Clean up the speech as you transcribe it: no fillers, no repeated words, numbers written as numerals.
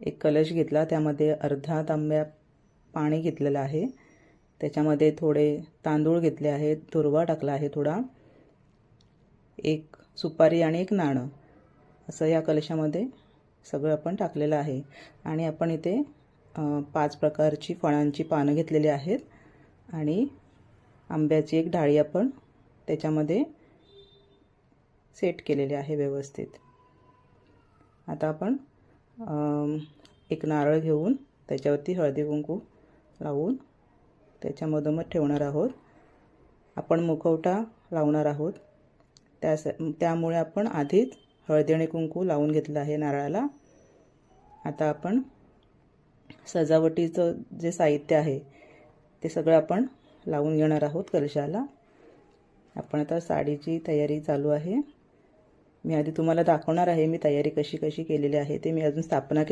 एक कलश घेतला, त्यामध्ये अर्धा तांब्या पाणी घेतलेलं आहे, त्याच्यामध्ये थोडे तांदूळ घेतले आहेत, तुरवा टाकला आहे थोडा, एक सुपारी आणि एक नाणं असं या कलशामध्ये सगळं आपण टाकलेलं आहे. आणि आपण इथे 5 प्रकारची फळांची पानं घेतलेली आहेत आणि आंब्याची एक डाळी आपण त्याच्यामध्ये सेट केलेली आहे व्यवस्थित. आता आपण एक नारळ घेऊन त्याच्यावरती हळदी कुंकू लावून त्याच्यामधून ठेवणार आहोत. आपण मुखवटा लावणार आहोत, त्यामुळे आपण आधीच हळदी आणि कुंकू लावून घेतलं आहे नारळाला. आता आपण सजावटीचं जे साहित्य आहे ते सगळं आपण लावून घेणार आहोत कलशाला. आपण आता साडीची तयारी चालू आहे. मी आधी तुम्हाला दाखवणार आहे मी तयारी कशी केलेली आहे ते. मी अजून स्थापना केली